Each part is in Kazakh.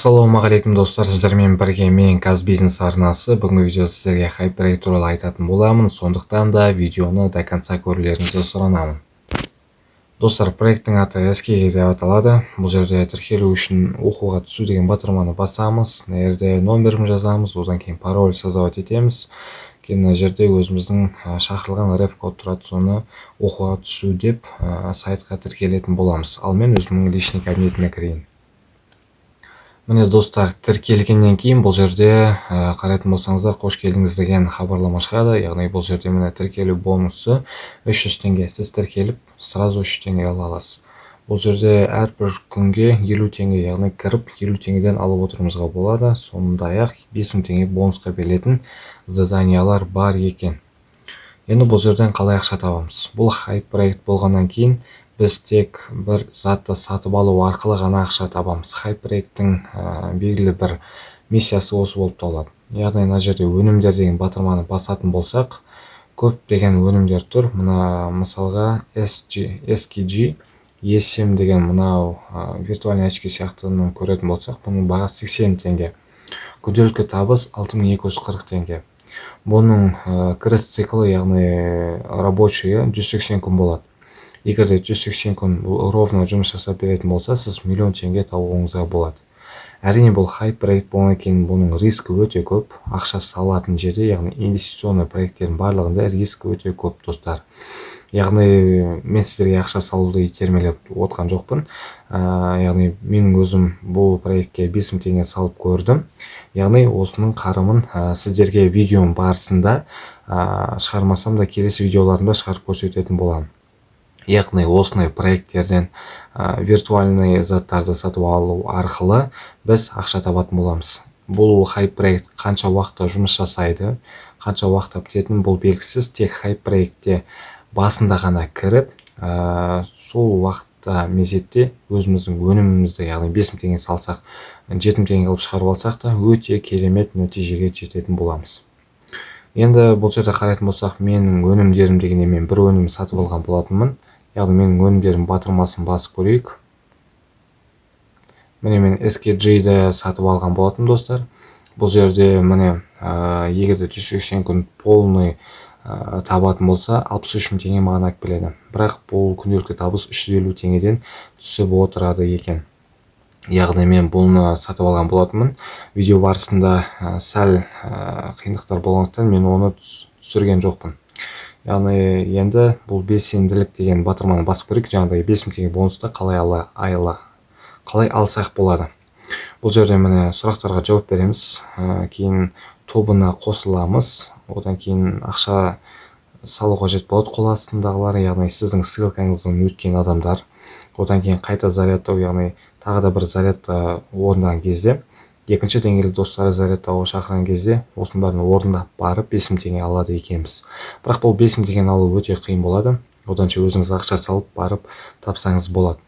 Ассалаумағалейкум достар, сіздермен бірге мен Казбизнес арнасы. Бүгінгі видеода сіздерге хайпроект туралы айтатын боламын, сондықтан да видеоны до конца көрулеріңізді сұранамын. Достар, проекттің аты SKG деп аталады. Бұл жерде тіркелу үшін оқуға түсу деген батырманы басамыз. Мына жерде номерін жазамыз, одан кейін пароль создавать етеміз. Кейін мына жерде өзіміздің шақырылған реф-код тұрады, соны оқуға түсу деп сайтқа тіркелетін боламыз. Ал мен өзімнің личный кабинетіме кірейін. Міне достар, тіркелгеннен кейін бұл жерде қарайтын болсаңыздар, қош келдіңіз деген хабарлама шығады. Яғни бұл жерде міне тіркелу бонусы 300 теңге. Сіз тіркеліп, сразу 3 теңге ала аласыз. Бұл жерде әрбір күнге 50 теңге, яғни кіріп 50 теңгеден алып отыруымызға болады. Сондай-ақ 5000 теңге бонусқа берілетін заданиялар бар екен. Енді бұл жерден қалай ақша табамыз? Бұл хайп проект болғаннан кейін біз тек бір затты сатып алу арқылы ғана ақша табамыз. Хайп проекттің белгілі бір миссиясы осы болып табылады. Яғни мына жерде өнімдер деген батырманы басатын болсақ, көп деген өнімдер тұр. Мына мысалға SKG ESM деген мынау виртуальный очки сияқтыны көретін болсақ, бұның бағасы 80 теңге. Күнделікті табыс 6240 теңге. Бұның кіріс циклы, яғни рабочий 180 күн болады. Егер де 180 күн ровно жұмыс жасап беретін болса, сіз миллион теңге табуыңызға болады. Әрине бұл хайп проект болғаннан кейін бұның рискі өте көп. Ақша салатын жерде, яғни инвестиционный проекттердің барлығында риск өте көп достар. Яғни мен сіздерге ақша салуды итермелеп отқан жоқпын. Яғни менің өзім бұл проектке 5000 теңге салып көрдім. Яғни осының қарымын сіздерге видеом барысында шығармасам да келесі видеоларымда шығарып көрсететін боламын. Яғни осындай проекттерден виртуальный заттарды сатып алу арқылы біз ақша табатын боламыз. Бұл хайп проект қанша уақытта жұмыс жасайды, қанша уақытта бітетін бұл белгісіз. Тек хайп проектте басында ғана кіріп, сол уақытта мезетте өзіміздің өнімімізді, яғни 5000 теңге салсақ, 7000 теңге қылып шығарып алсақ та өте керемет нәтижеге жететін боламыз. Енді бұл жерде қарайтын болсақ, менің өнімдерім дегенде мен бір өнім сатып алған болатынмын. Яғни менің өнімдерім батырмасын басып көрейік. Міне мен SKG-ді сатып алған болатын достар. Бұл жерде міне егерде 180 күн полный табатын болса, 63 теңге маған алып келеді. Бірақ бұл күнделікті табыс 350 теңгеден түсіп отырады екен. Яғни мен бұны сатып алған болатынмын. Видео барысында сәл қиындықтар болғандықтан мен оны түсірген жоқпын. Яғни енді бұл белсенділік деген батырманы басып көрейік. Жаңағыдай 5000 теңге бонусты қалай алсақ болады. Бұл жерде міне сұрақтарға жауап береміз. Кейін тобына қосыламыз. Одан кейін ақша салуға қажет болады қол астындағылар, яғни сіздің ссылкаңыздан өткен адамдар. Одан кейін қайта зарядтау, яғни тағы да бір зарядта орындаған кезде, екінші деңгейлі достары зарядтауға шақырған кезде, осының бәрін орындап барып 5000 теңге алады екенбіз. Бірақ бұл 5000 теңгені алу өте қиын болады. Оданша өзіңіз ақша салып барып тапсаңыз болады.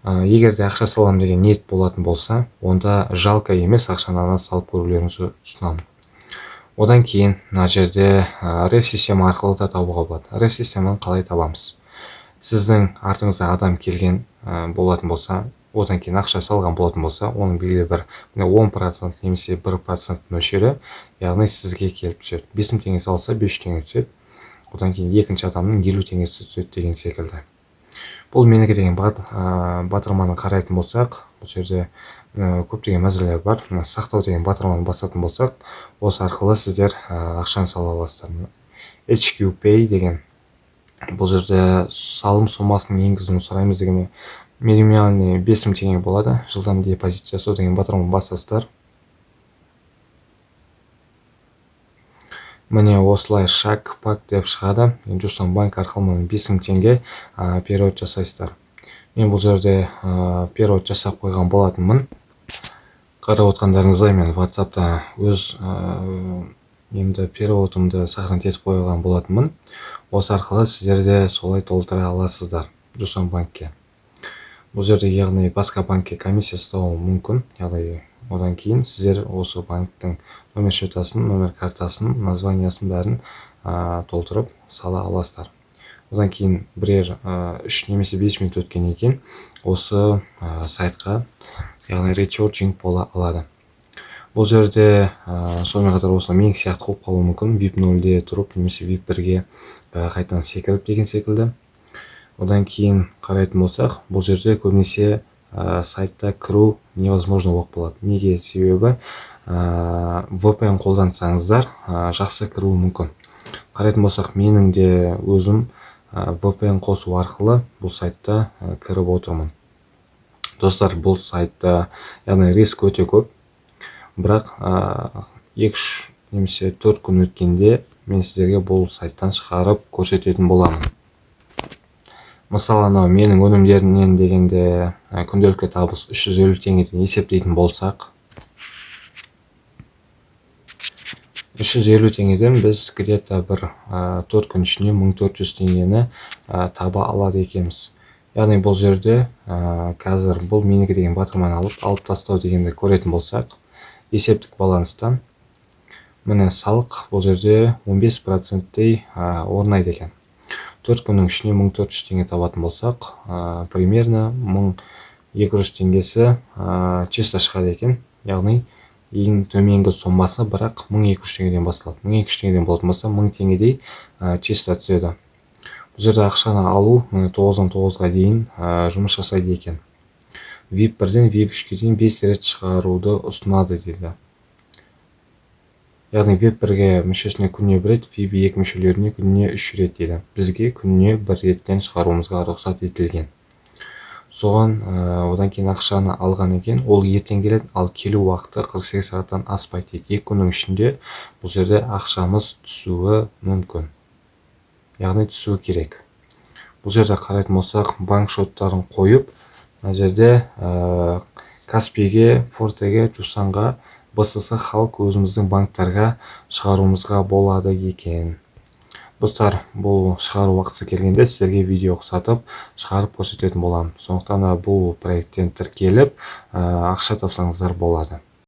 Егер де ақша салам деген ниет болатын болса, онда жалко емес ақшаны салып көрулеріңізді ұсынамын. Одан кейін мына жерде реф-система арқылы да табуға болады. Реф-системаны қалай табамыз? Сіздің артыңызда адам келген болатын болса, одан кейін ақша салған болатын болса, оның белгілі бір 10% немесе 1% мөлшері, яғни сізге келіп түседі. 5000 теңге салса 500 теңге түседі. Одан кейін екінші адамның 50 теңгесі түседі деген секілді. Бұл менікі деген батырманы қарайтын болсақ, бұл жерде көптеген мәселелер бар. Сақтау деген батырманы басатын болсақ, осы арқылы сіздер ақшаны сала аласыздар. HQ Pay деген бұл жерде салым сомасының енгізуін сұраймыз дегенде минимальный 5000 теңге болады. Жылдам депозит жасау деген батырманы басасыздар. Міне осылай шаг-пак деп шығады. Жусан банк арқылы 5000 теңге перевод жасайсыздар. Мен бұл жерде перевод жасап қойған болатынмын. Қарап отқандарыңыздай мен WhatsApp'та өз переводымды сақтан етіп қойған болатынмын. Осы арқылы сіздерде солай толтыра аласыздар Жусан банкке. Бұл жерде яғни басқа банкке комиссия ұстауы мүмкін. Яғни одан кейін сіздер осы банктың номер счетасын, номер картасын, названиясын бәрін толтырып сала аласыздар. Одан кейін бірер 3 немесе 5 минут өткеннен кейін осы сайтқа яғни речарджинг бола алады. Бұл жерде сонымен қатар осы мен сияқты қойып қалуы мүмкін, VIP 0-де тұрып немесе VIP 1-ге қайтадан секіріп деген секілді. Одан кейін қарайтын болсақ, бұл жерде көбінесе сайтта кіру невозможно болып қалады. Неге? Себебі VPN қолдансаңыздар жақсы кіруі мүмкін. Қарайтын болсақ, менің де өзім VPN қосу арқылы бұл сайтта кіріп отырмын. Достар, бұл сайтта яғни риск өте көп. Бірақ 2-3 немесе 4 күн өткенде мен сіздерге бұл сайттан шығарып көрсететін боламын. Мысалы, менің өнімдерімнен дегенде күнделікті табыс 350 теңгеден есептейтін болсақ, 350 теңгеден біз где-то бір 4 күн ішінде 1400 теңгені таба алады екенбіз. Яғни бұл жерде қазір бұл менікі деген батырманы алып тастау дегенді көретін болсақ, есептік баланстан міне салық бұл жерде 15%-тей орнайды екен. 4 күннің ішіне 1400 теңге табатын болсақ, примерно 1200 теңгесі чисто шығады екен. Яғни ең төменгі сомасы бірақ 1200 теңгеден басталады. 1200 теңгеден болатын болса 1000 теңгедей чисто түседі. Бұл жерде ақшаны алу 9-дан 9-ға дейін жұмыс жасайды екен. VIP 1-ден VIP 3-ге дейін 5 рет шығаруды ұсынады дейді. Яғни VIP 1-ге мүшесіне күніне 1 рет, VIP 2 мүшелеріне күніне 3 рет дейді. Бізге күніне 1 реттен шығаруымызға рұқсат етілген. Соған одан кейін ақшаны алған екен, ол ертең келеді, ал келу уақыты 48 сағаттан аспайды дейді. 2 күннің ішінде бұл жерде ақшамыз түсуі мүмкін. Яғни түсуі керек. Бұл жерде қарайтын болсақ, банк шоттарын қойып, мына жерде Каспиге, Фортеге, Жусанға, БСС халық өзіміздің банктарға шығаруымызға болады екен. Достар, бұл шығару уақытысы келгенде сіздерге видео ұқсатып шығарып көрсететін боламын. Сондықтан бұл проекттен тіркеліп ақша тапсаңыздар болады.